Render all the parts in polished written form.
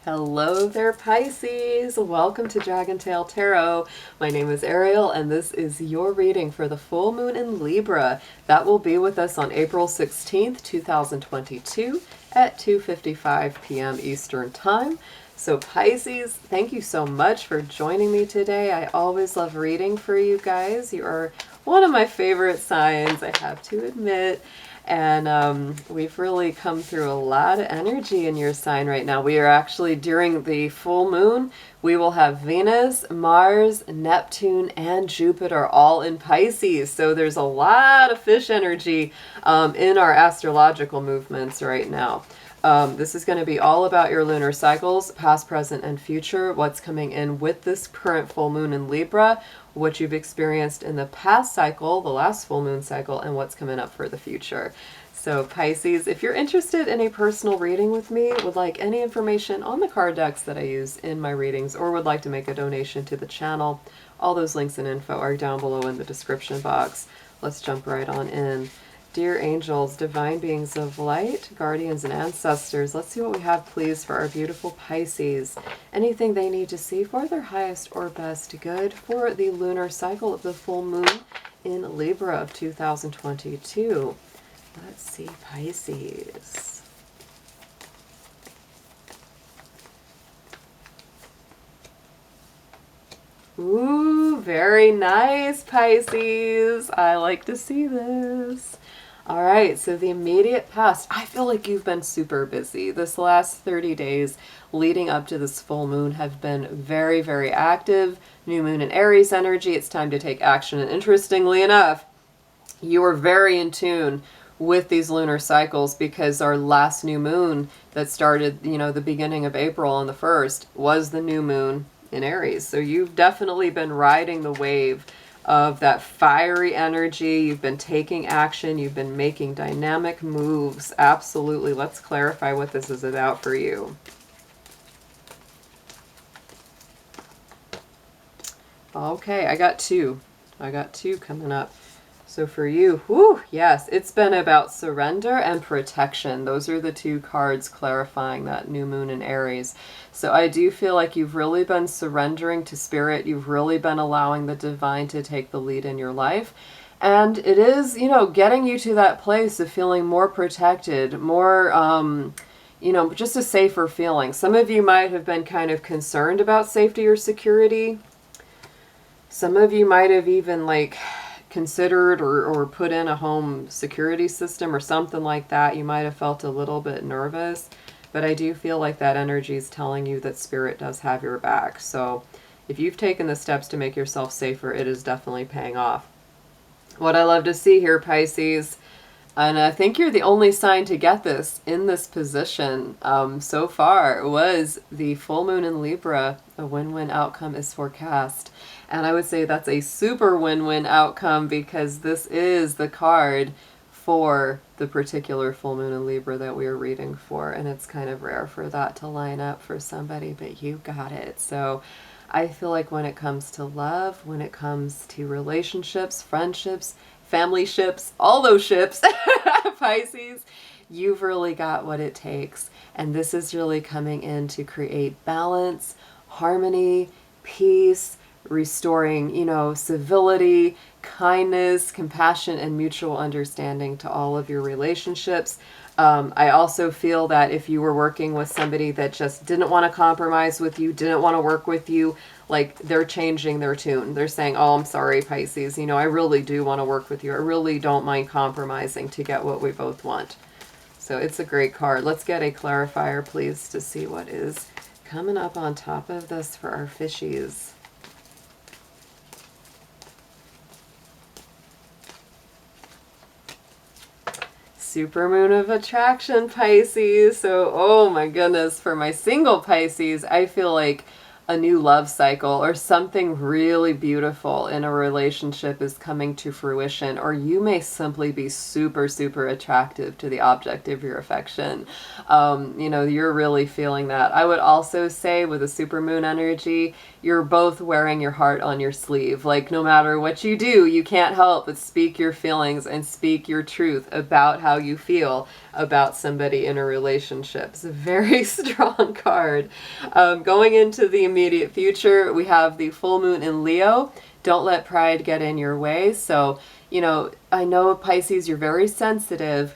Hello there, Pisces. Welcome to Dragon Tail Tarot. My name is Ariel, and this is your reading for the full moon in Libra. That will be with us on April 16th, 2022 at 2:55 p.m. Eastern Time. So Pisces, thank you so much for joining me today. I always love reading for you guys. You are one of my favorite signs, I have to admit. And we've really come through a lot of energy in your sign right now. We are actually, during the full moon, we will have Venus, Mars, Neptune, and Jupiter all in Pisces. So there's a lot of fish energy in our astrological movements right now. This is going to be all about your lunar cycles, past, present, and future, what's coming in with this current full moon in Libra, what you've experienced in the past cycle, the last full moon cycle, and what's coming up for the future. So Pisces, if you're interested in a personal reading with me, would like any information on the card decks that I use in my readings, or would like to make a donation to the channel, all those links and info are down below in the description box. Let's jump right on in. Dear angels, divine beings of light, guardians and ancestors, let's see what we have, please, for our beautiful Pisces. Anything they need to see for their highest or best good for the lunar cycle of the full moon in Libra of 2022. Let's see, Pisces. Ooh, very nice, Pisces. I like to see this. All right, so the immediate past, I feel like you've been super busy. This last 30 days leading up to this full moon have been very, very active. New moon in Aries energy, it's time to take action. And interestingly enough, you are very in tune with these lunar cycles because our last new moon that started, the beginning of April on the 1st was the new moon in Aries. So you've definitely been riding the wave of that fiery energy. You've been taking action. You've been making dynamic moves. Absolutely. Let's clarify what this is about for you. Okay, I got two coming up. So for you, whew, yes, it's been about surrender and protection. Those are the two cards clarifying that new moon in Aries. So I do feel like you've really been surrendering to spirit. You've really been allowing the divine to take the lead in your life. And it is, getting you to that place of feeling more protected, more, just a safer feeling. Some of you might have been kind of concerned about safety or security. Some of you might have even considered or put in a home security system or something like that. You might have felt a little bit nervous, but I do feel like that energy is telling you that spirit does have your back. So if you've taken the steps to make yourself safer, it is definitely paying off. What I love to see here, Pisces, and I think you're the only sign to get this in this position so far, was the full moon in Libra. A win-win outcome is forecast. And I would say that's a super win-win outcome because this is the card for the particular full moon in Libra that we are reading for. And it's kind of rare for that to line up for somebody, but you got it. So I feel like when it comes to love, when it comes to relationships, friendships, family ships, all those ships, Pisces, you've really got what it takes. And this is really coming in to create balance, harmony, peace, restoring, civility, kindness, compassion, and mutual understanding to all of your relationships. I also feel that if you were working with somebody that just didn't want to compromise with you, didn't want to work with you, they're changing their tune. They're saying, oh, I'm sorry, Pisces, I really do want to work with you. I really don't mind compromising to get what we both want. So it's a great card. Let's get a clarifier, please, to see what is coming up on top of this for our fishies. Supermoon of attraction, Pisces. So, oh my goodness, for my single Pisces, I feel like a new love cycle or something really beautiful in a relationship is coming to fruition, or you may simply be super, super attractive to the object of your affection. You know, you're really feeling that. I would also say with a supermoon energy, you're both wearing your heart on your sleeve. Like, no matter what you do, you can't help but speak your feelings and speak your truth about how you feel about somebody in a relationship. It's a very strong card. Going into the immediate future, we have the full moon in Leo. Don't let pride get in your way. So, you know, I know, Pisces, you're very sensitive.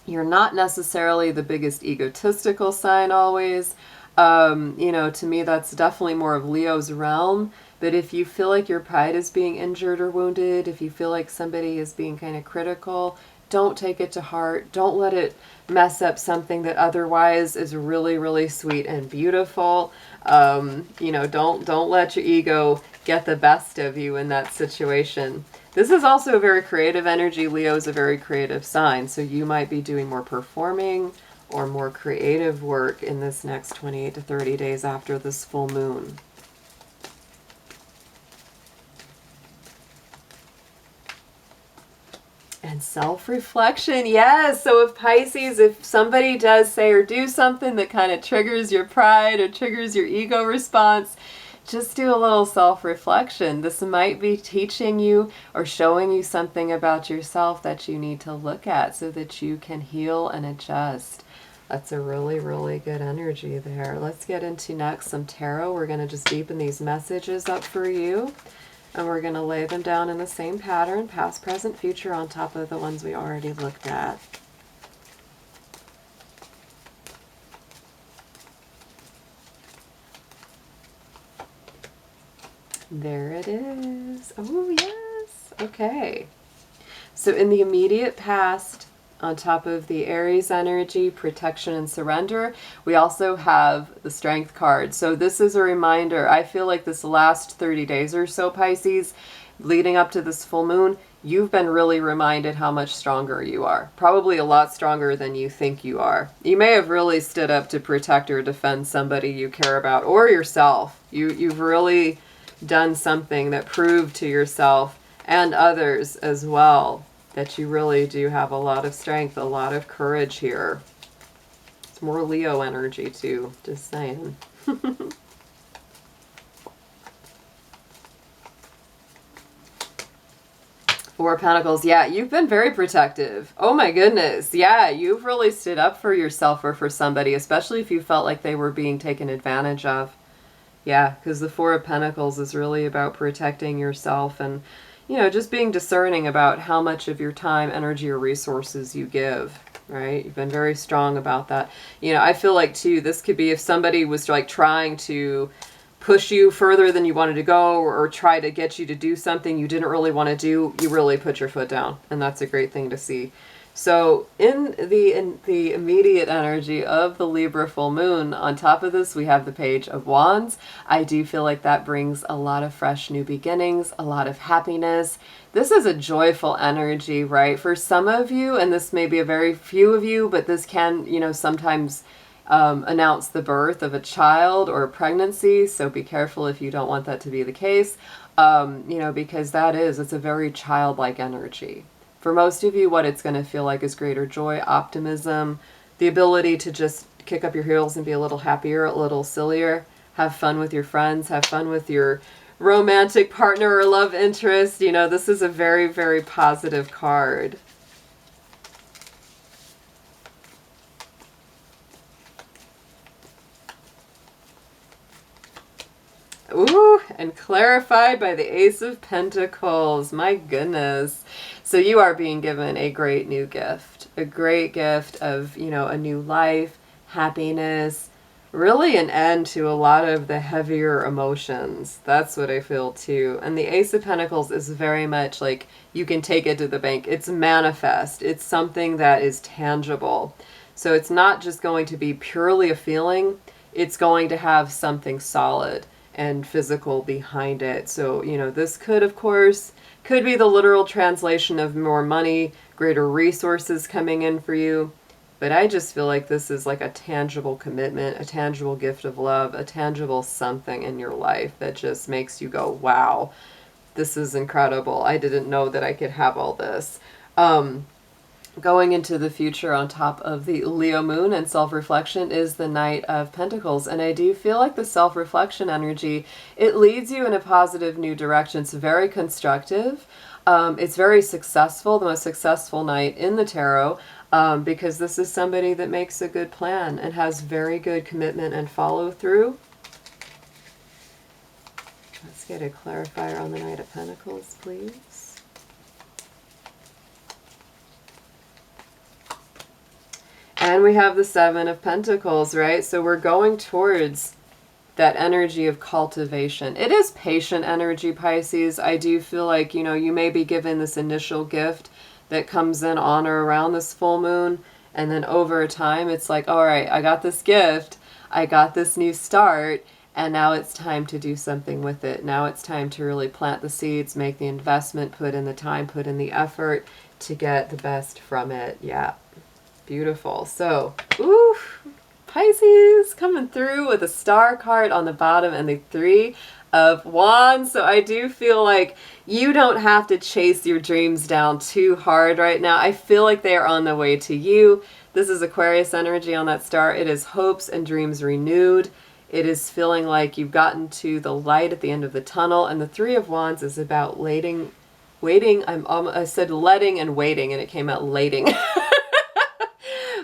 You're not necessarily the biggest egotistical sign always. You know, to me, that's definitely more of Leo's realm. But if you feel like your pride is being injured or wounded, if you feel like somebody is being kind of critical, don't take it to heart. Don't let it mess up something that otherwise is really, really sweet and beautiful. You know, don't let your ego get the best of you in that situation. This is also a very creative energy. Leo is a very creative sign, so you might be doing more performing or more creative work in this next 28 to 30 days after this full moon. And self-reflection, yes. So if Pisces, if somebody does say or do something that kind of triggers your pride or triggers your ego response, just do a little self-reflection. This might be teaching you or showing you something about yourself that you need to look at so that you can heal and adjust. That's a really, really good energy there. Let's get into next some tarot. We're going to just deepen these messages up for you. And we're going to lay them down in the same pattern, past, present, future, on top of the ones we already looked at. There it is. Oh, yes. Okay. So in the immediate past, on top of the Aries energy, protection and surrender, we also have the Strength card. So this is a reminder. I feel like this last 30 days or so, Pisces, leading up to this full moon, you've been really reminded how much stronger you are. Probably a lot stronger than you think you are. You may have really stood up to protect or defend somebody you care about, or yourself. You've really done something that proved to yourself and others as well that you really do have a lot of strength, a lot of courage here. It's more Leo energy too, just saying. Four of Pentacles. Yeah, you've been very protective. Oh my goodness. Yeah, you've really stood up for yourself or for somebody, especially if you felt like they were being taken advantage of. Yeah, because the Four of Pentacles is really about protecting yourself and, you know, just being discerning about how much of your time, energy, or resources you give, right? You've been very strong about that. You know, I feel like, too, this could be if somebody was, like, trying to push you further than you wanted to go, or try to get you to do something you didn't really want to do, you really put your foot down, and that's a great thing to see. So in the immediate energy of the Libra full moon, on top of this, we have the Page of Wands. I do feel like that brings a lot of fresh new beginnings, a lot of happiness. This is a joyful energy, right? For some of you, and this may be a very few of you, but this can, you know, sometimes announce the birth of a child or a pregnancy. So be careful if you don't want that to be the case, you know, because it's a very childlike energy. For most of you, what it's going to feel like is greater joy, optimism, the ability to just kick up your heels and be a little happier, a little sillier, have fun with your friends, have fun with your romantic partner or love interest. You know, this is a very, very positive card. Ooh, and clarified by the Ace of Pentacles. My goodness. So you are being given a great new gift. A great gift of, you know, a new life, happiness, really an end to a lot of the heavier emotions. That's what I feel too. And the Ace of Pentacles is very much like you can take it to the bank. It's manifest. It's something that is tangible. So it's not just going to be purely a feeling. It's going to have something solid and physical behind it. So, you know, this could, of course, could be the literal translation of more money, greater resources coming in for you. But I just feel like this is like a tangible commitment, a tangible gift of love, a tangible something in your life that just makes you go, wow, this is incredible. I didn't know that I could have all this. Going into the future on top of the Leo moon and self-reflection is the Knight of Pentacles. And I do feel like the self-reflection energy, it leads you in a positive new direction. It's very constructive. It's very successful, the most successful night in the tarot, because this is somebody that makes a good plan and has very good commitment and follow through. Let's get a clarifier on the Knight of Pentacles, please. And we have the Seven of Pentacles, right? So we're going towards that energy of cultivation. It is patient energy, Pisces. I do feel like, you know, you may be given this initial gift that comes in on or around this full moon. And then over time, it's like, all right, I got this gift. I got this new start. And now it's time to do something with it. Now it's time to really plant the seeds, make the investment, put in the time, put in the effort to get the best from it. Yeah. Beautiful. So, ooh, Pisces coming through with a star card on the bottom and the Three of Wands. So I do feel like you don't have to chase your dreams down too hard right now. I feel like they are on the way to you. This is Aquarius energy on that star. It is hopes and dreams renewed. It is feeling like you've gotten to the light at the end of the tunnel. And the Three of Wands is about waiting. I said letting and waiting, and it came out lating.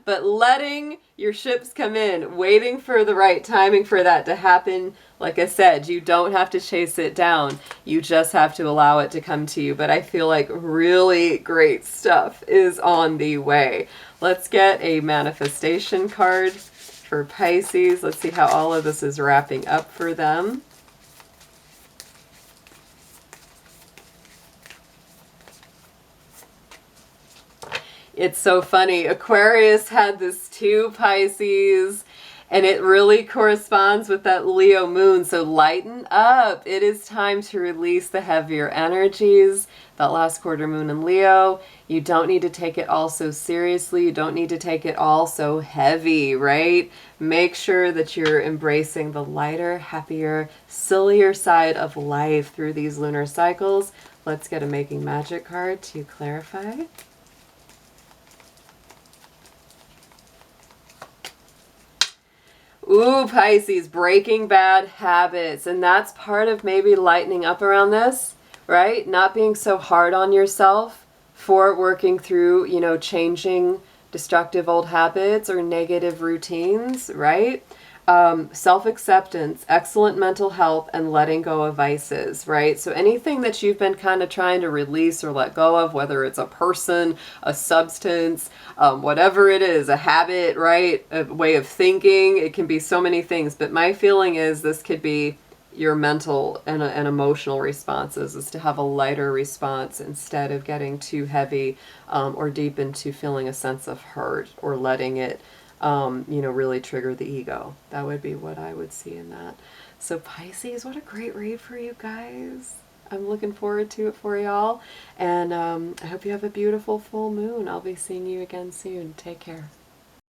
But letting your ships come in, waiting for the right timing for that to happen. Like I said, you don't have to chase it down. You just have to allow it to come to you. But I feel like really great stuff is on the way. Let's get a manifestation card for Pisces. Let's see how all of this is wrapping up for them. It's so funny. Aquarius had this too, Pisces, and it really corresponds with that Leo moon. So lighten up. It is time to release the heavier energies. That last quarter moon in Leo. You don't need to take it all so seriously. You don't need to take it all so heavy, right? Make sure that you're embracing the lighter, happier, sillier side of life through these lunar cycles. Let's get a Making Magic card to clarify. Ooh, Pisces, breaking bad habits. And that's part of maybe lightening up around this, right? Not being so hard on yourself for working through, you know, changing destructive old habits or negative routines, right? Self-acceptance, excellent mental health, and letting go of vices, right? So anything that you've been kind of trying to release or let go of, whether it's a person, a substance, whatever it is, a habit, right? A way of thinking, it can be so many things. But my feeling is this could be your mental and emotional responses, is to have a lighter response instead of getting too heavy or deep into feeling a sense of hurt or letting it you know, really trigger the ego. That would be what I would see in that. So Pisces, what a great read for you guys. I'm looking forward to it for y'all. And I hope you have a beautiful full moon. I'll be seeing you again soon. Take care.